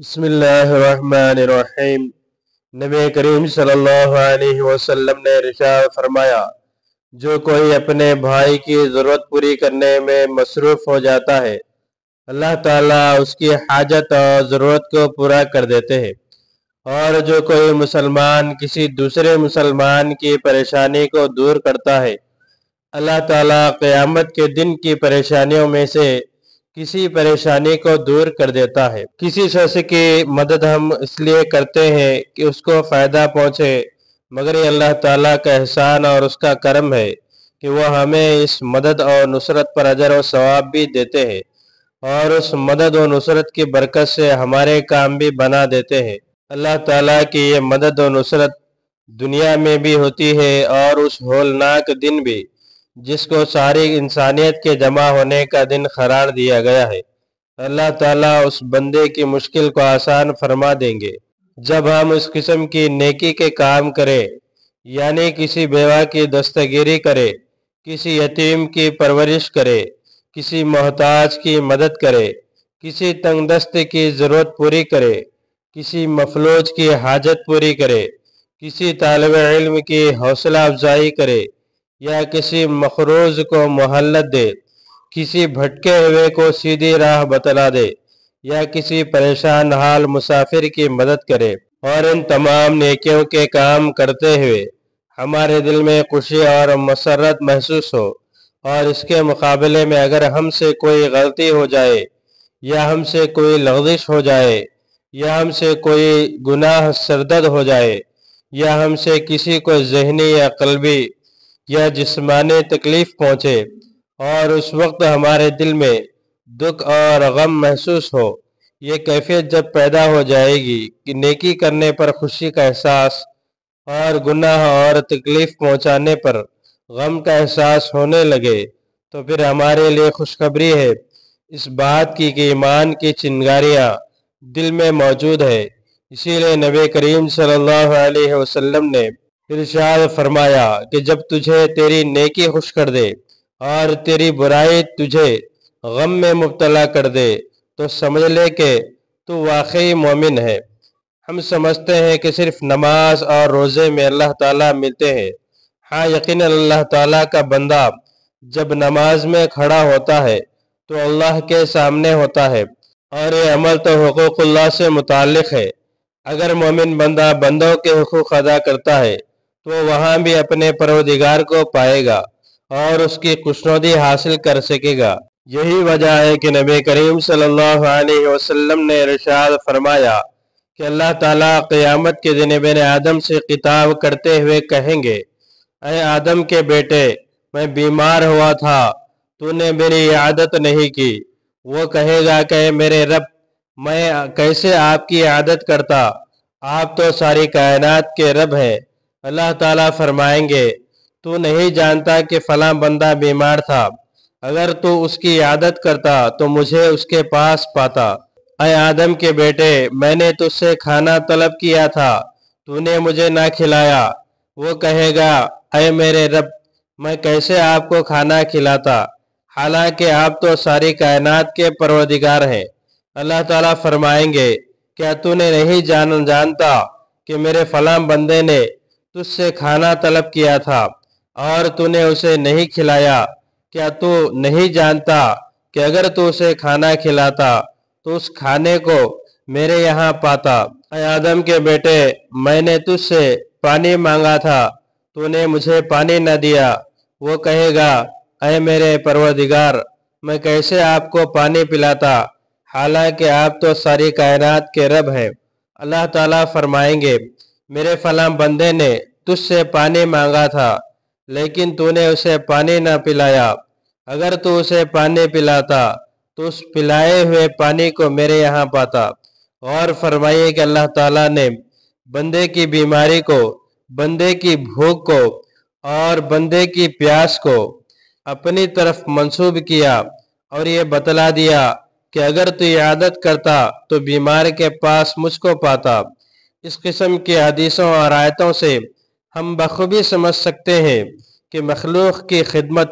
بسم اللہ الرحمن الرحیم۔ نبی کریم صلی اللہ علیہ وسلم نے ارشاد فرمایا، جو کوئی اپنے بھائی کی ضرورت پوری کرنے میں مصروف ہو جاتا ہے، اللہ تعالیٰ اس کی حاجت اور ضرورت کو پورا کر دیتے ہیں، اور جو کوئی مسلمان کسی دوسرے مسلمان کی پریشانی کو دور کرتا ہے، اللہ تعالیٰ قیامت کے دن کی پریشانیوں میں سے کسی پریشانی کو دور کر دیتا ہے۔ کسی شخص کی مدد ہم اس لیے کرتے ہیں کہ اس کو فائدہ پہنچے، مگر یہ اللہ تعالیٰ کا احسان اور اس کا کرم ہے کہ وہ ہمیں اس مدد اور نصرت پر اجر و ثواب بھی دیتے ہیں، اور اس مدد و نصرت کی برکت سے ہمارے کام بھی بنا دیتے ہیں۔ اللہ تعالیٰ کی یہ مدد و نصرت دنیا میں بھی ہوتی ہے اور اس ہولناک دن بھی، جس کو ساری انسانیت کے جمع ہونے کا دن قرار دیا گیا ہے۔ اللہ تعالیٰ اس بندے کی مشکل کو آسان فرما دیں گے جب ہم اس قسم کی نیکی کے کام کریں، یعنی کسی بیوہ کی دستگیری کرے، کسی یتیم کی پرورش کرے، کسی محتاج کی مدد کرے، کسی تنگ دست کی ضرورت پوری کرے، کسی مفلوج کی حاجت پوری کرے، کسی طالب علم کی حوصلہ افزائی کرے، یا کسی مقروض کو مہلت دے، کسی بھٹکے ہوئے کو سیدھی راہ بتلا دے، یا کسی پریشان حال مسافر کی مدد کرے، اور ان تمام نیکیوں کے کام کرتے ہوئے ہمارے دل میں خوشی اور مسرت محسوس ہو، اور اس کے مقابلے میں اگر ہم سے کوئی غلطی ہو جائے، یا ہم سے کوئی لغزش ہو جائے، یا ہم سے کوئی گناہ سرزد ہو جائے، یا ہم سے کسی کو ذہنی یا قلبی یا جسمانی تکلیف پہنچے، اور اس وقت ہمارے دل میں دکھ اور غم محسوس ہو، یہ کیفیت جب پیدا ہو جائے گی کہ نیکی کرنے پر خوشی کا احساس اور گناہ اور تکلیف پہنچانے پر غم کا احساس ہونے لگے، تو پھر ہمارے لیے خوشخبری ہے اس بات کی کہ ایمان کی چنگاریاں دل میں موجود ہے۔ اسی لیے نبی کریم صلی اللہ علیہ وسلم نے ارشاد فرمایا کہ جب تجھے تیری نیکی خوش کر دے اور تیری برائی تجھے غم میں مبتلا کر دے تو سمجھ لے کہ تو واقعی مومن ہے۔ ہم سمجھتے ہیں کہ صرف نماز اور روزے میں اللہ تعالیٰ ملتے ہیں۔ ہاں، یقیناً اللہ تعالیٰ کا بندہ جب نماز میں کھڑا ہوتا ہے تو اللہ کے سامنے ہوتا ہے، اور یہ عمل تو حقوق اللہ سے متعلق ہے۔ اگر مومن بندہ بندوں کے حقوق ادا کرتا ہے تو وہاں بھی اپنے پروردگار کو پائے گا اور اس کی خوشنودی حاصل کر سکے گا۔ یہی وجہ ہے کہ نبی کریم صلی اللہ علیہ وسلم نے ارشاد فرمایا کہ اللہ تعالیٰ قیامت کے دن ابن آدم سے خطاب کرتے ہوئے کہیں گے، اے آدم کے بیٹے، میں بیمار ہوا تھا، تو نے میری عیادت نہیں کی۔ وہ کہے گا کہ اے میرے رب، میں کیسے آپ کی عیادت کرتا، آپ تو ساری کائنات کے رب ہیں۔ اللہ تعالیٰ فرمائیں گے، تو نہیں جانتا کہ فلاں بندہ بیمار تھا، اگر تو اس کی عیادت کرتا تو مجھے اس کے پاس پاتا۔ اے آدم کے بیٹے، میں نے تجھ سے کھانا طلب کیا تھا، تو نے مجھے نہ کھلایا۔ وہ کہے گا، اے میرے رب، میں کیسے آپ کو کھانا کھلاتا، حالانکہ آپ تو ساری کائنات کے پروردگار ہیں۔ اللہ تعالیٰ فرمائیں گے، کیا تو نے نہیں جانتا کہ میرے فلاں بندے نے تجھ سے کھانا طلب کیا تھا اور تو نے اسے نہیں کھلایا؟ کیا تو نہیں جانتا کہ اگر تو اسے کھانا کھلاتا تو اس کھانے کو میرے یہاں پاتا؟ اے آدم کے بیٹے، میں نے تجھ سے پانی مانگا تھا، تو نے مجھے پانی نہ دیا۔ وہ کہے گا، اے میرے پروردگار، میں کیسے آپ کو پانی پلاتا، حالانکہ آپ تو ساری کائنات کے رب ہیں۔ اللہ تعالیٰ فرمائیں گے، میرے فلاں بندے نے تجھ سے پانی مانگا تھا، لیکن تو نے اسے پانی نہ پلایا۔ اگر تو اسے پانی پلاتا تو اس پلائے ہوئے پانی کو میرے یہاں پاتا۔ اور فرمائیے کہ اللہ تعالیٰ نے بندے کی بیماری کو، بندے کی بھوک کو اور بندے کی پیاس کو اپنی طرف منسوب کیا، اور یہ بتلا دیا کہ اگر تو عیادت کرتا تو بیمار کے پاس مجھ کو پاتا۔ اس قسم کی حدیثوں اور آیتوں سے ہم بخوبی سمجھ سکتے ہیں کہ مخلوق کی خدمت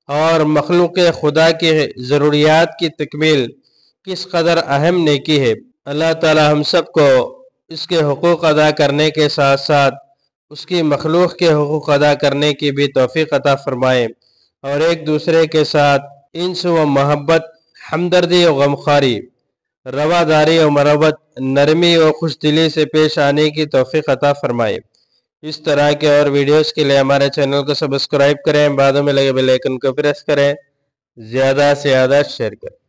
اور مخلوق خدا کی ضروریات کی تکمیل کس قدر اہم نیکی ہے۔ اللہ تعالی ہم سب کو اس کے حقوق ادا کرنے کے ساتھ ساتھ اس کی مخلوق کے حقوق ادا کرنے کی بھی توفیق عطا فرمائے، اور ایک دوسرے کے ساتھ انس و محبت، ہمدردی و غمخواری، رواداری و مربت، نرمی و خوش دلی سے پیش آنے کی توفیق عطا فرمائے۔ اس طرح کے اور ویڈیوز کے لیے ہمارے چینل کو سبسکرائب کریں، بعدوں میں لگے بیل آئیکن کو پریس کریں، زیادہ سے زیادہ شیئر کریں۔